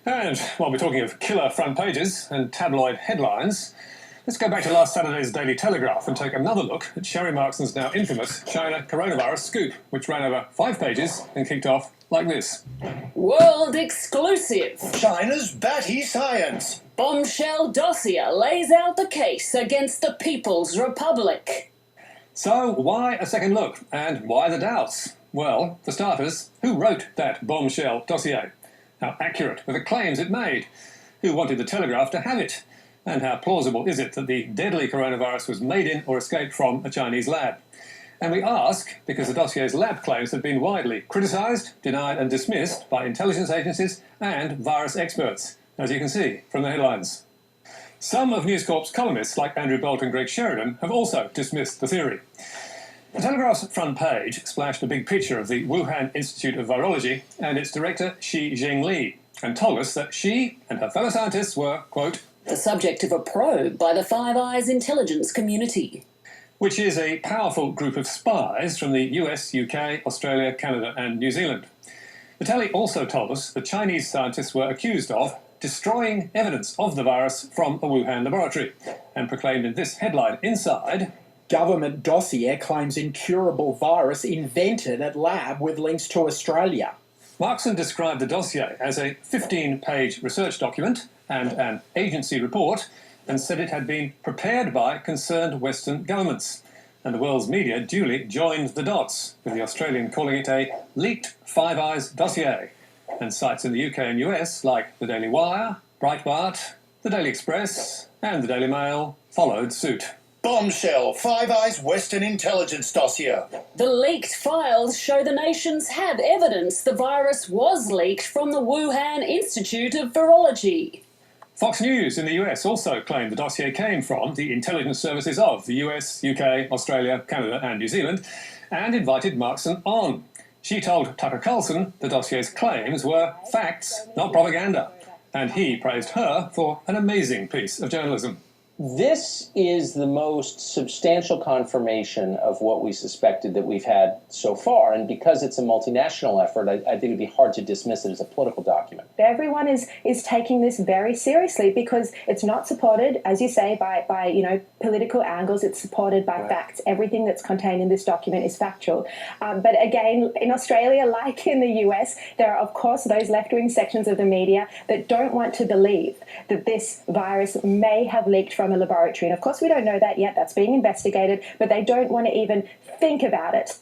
And while we're talking of killer front pages and tabloid headlines, let's go back to last Saturday's Daily Telegraph and take another look at Sherry Markson's now infamous China coronavirus scoop, which ran over 5 pages and kicked off like this. World exclusive. China's batty science. Bombshell dossier lays out the case against the People's Republic. So why a second look, and why the doubts? Well, for starters, who wrote that bombshell dossier? How accurate were the claims it made? Who wanted the Telegraph to have it? And how plausible is it that the deadly coronavirus was made in or escaped from a Chinese lab? And we ask because the dossier's lab claims have been widely criticised, denied and dismissed by intelligence agencies and virus experts, as you can see from the headlines. Some of News Corp's columnists, like Andrew Bolt and Greg Sheridan, have also dismissed the theory. The Telegraph's front page splashed a big picture of the Wuhan Institute of Virology and its director Shi Zhengli, and told us that she and her fellow scientists were, quote, the subject of a probe by the Five Eyes intelligence community. Which is a powerful group of spies from the US, UK, Australia, Canada and New Zealand. The telly also told us the Chinese scientists were accused of destroying evidence of the virus from a Wuhan laboratory, and proclaimed in this headline inside, government dossier claims incurable virus invented at lab with links to Australia. Markson described the dossier as a 15-page research document and an agency report, and said it had been prepared by concerned Western governments. And the world's media duly joined the dots, with the Australian calling it a leaked Five Eyes dossier, and sites in the UK and US like the Daily Wire, Breitbart, the Daily Express and the Daily Mail followed suit. Bombshell, Five Eyes Western intelligence dossier. The leaked files show the nations have evidence the virus was leaked from the Wuhan Institute of Virology. Fox News in the US also claimed the dossier came from the intelligence services of the US, UK, Australia, Canada and New Zealand, and invited Markson on. She told Tucker Carlson the dossier's claims were facts, not propaganda, and he praised her for an amazing piece of journalism. This is the most substantial confirmation of what we suspected that we've had so far, and because it's a multinational effort, I think it would be hard to dismiss it as a political document. Everyone is taking this very seriously because it's not supported, as you say, by political angles. It's supported by facts. Everything that's contained in this document is factual. But again, in Australia, like in the US, there are, of course, those left-wing sections of the media that don't want to believe that this virus may have leaked from a laboratory. And of course, we don't know that yet. That's being investigated, but they don't want to even think about it.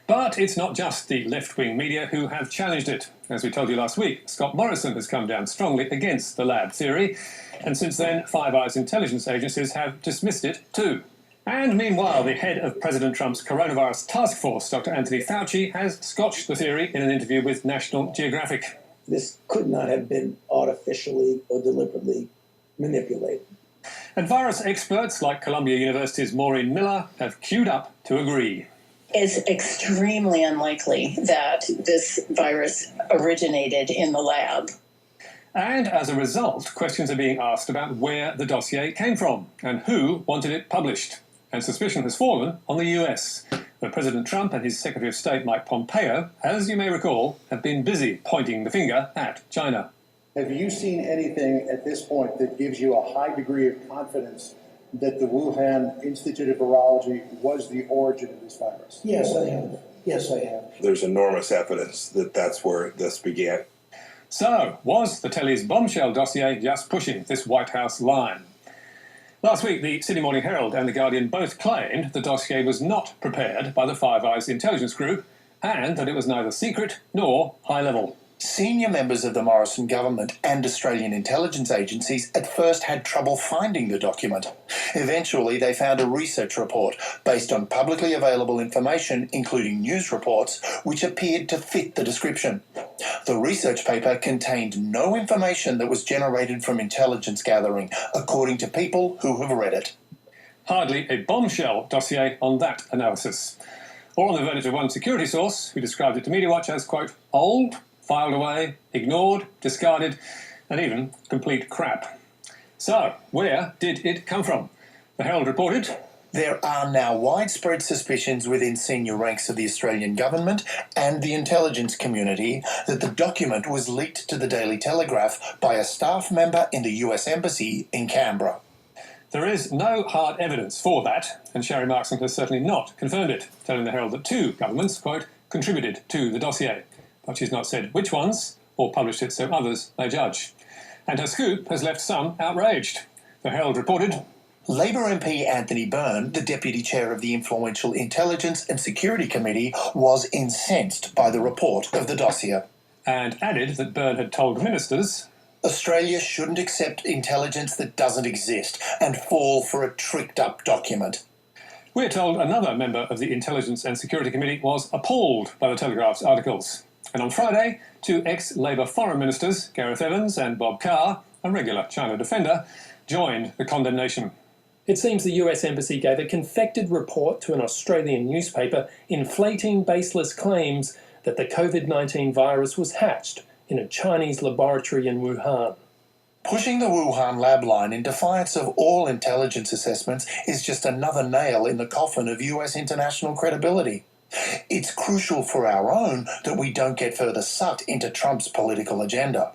But it's not just the left-wing media who have challenged it. As we told you last week, Scott Morrison has come down strongly against the lab theory, and since then, Five Eyes intelligence agencies have dismissed it too. And meanwhile, the head of President Trump's coronavirus task force, Dr. Anthony Fauci, has scotched the theory in an interview with National Geographic. This could not have been artificially or deliberately manipulated. And virus experts like Columbia University's Maureen Miller have queued up to agree. It's extremely unlikely that this virus originated in the lab. And as a result, questions are being asked about where the dossier came from and who wanted it published. And suspicion has fallen on the US, where President Trump and his Secretary of State Mike Pompeo, as you may recall, have been busy pointing the finger at China. Have you seen anything at this point that gives you a high degree of confidence that the Wuhan Institute of Virology was the origin of this virus? Yes, I have. Yes, I have. There's enormous evidence that that's where this began. So, was the telly's bombshell dossier just pushing this White House line? Last week, the Sydney Morning Herald and The Guardian both claimed the dossier was not prepared by the Five Eyes intelligence group and that it was neither secret nor high-level. Senior members of the Morrison government and Australian intelligence agencies at first had trouble finding the document. Eventually, they found a research report based on publicly available information, including news reports, which appeared to fit the description. The research paper contained no information that was generated from intelligence gathering, according to people who have read it. Hardly a bombshell dossier on that analysis. Or on the verdict of one security source, who described it to MediaWatch as, quote, old, filed away, ignored, discarded, and even complete crap. So, where did it come from? The Herald reported There are now widespread suspicions within senior ranks of the Australian government and the intelligence community that the document was leaked to the Daily Telegraph by a staff member in the US Embassy in Canberra. There is no hard evidence for that, and Sherry Markson has certainly not confirmed it, telling the Herald that 2 governments, quote, contributed to the dossier, but she's not said which ones or published it so others may judge. And her scoop has left some outraged. The Herald reported, Labor MP Anthony Byrne, the deputy chair of the influential Intelligence and Security Committee, was incensed by the report of the dossier. And added that Byrne had told ministers, Australia shouldn't accept intelligence that doesn't exist and fall for a tricked-up document. We're told another member of the Intelligence and Security Committee was appalled by the Telegraph's articles. And on Friday, 2 ex-Labor foreign ministers, Gareth Evans and Bob Carr, a regular China defender, joined the condemnation. It seems the US Embassy gave a confected report to an Australian newspaper inflating baseless claims that the COVID-19 virus was hatched in a Chinese laboratory in Wuhan. Pushing the Wuhan lab line in defiance of all intelligence assessments is just another nail in the coffin of US international credibility. It's crucial for our own that we don't get further sucked into Trump's political agenda.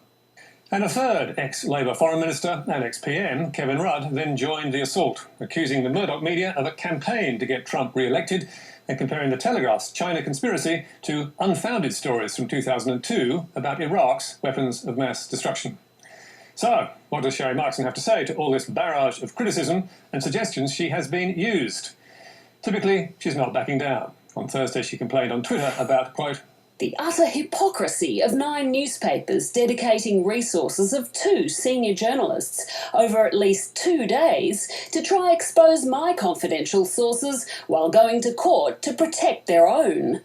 And a third ex-Labor foreign minister and ex-PM, Kevin Rudd, then joined the assault, accusing the Murdoch media of a campaign to get Trump re-elected and comparing the Telegraph's China conspiracy to unfounded stories from 2002 about Iraq's weapons of mass destruction. So, what does Sherry Markson have to say to all this barrage of criticism and suggestions she has been used? Typically, she's not backing down. On Thursday, she complained on Twitter about, quote, the utter hypocrisy of 9 newspapers dedicating resources of 2 senior journalists over at least 2 days to try expose my confidential sources while going to court to protect their own.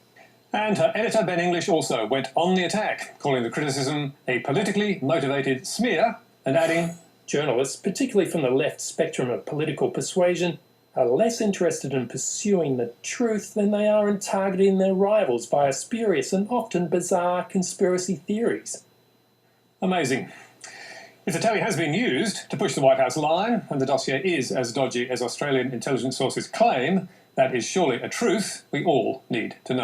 And her editor, Ben English, also went on the attack, calling the criticism a politically motivated smear and adding, journalists, particularly from the left spectrum of political persuasion, are less interested in pursuing the truth than they are in targeting their rivals via spurious and often bizarre conspiracy theories. Amazing. If the telly has been used to push the White House line, and the dossier is as dodgy as Australian intelligence sources claim, that is surely a truth we all need to know.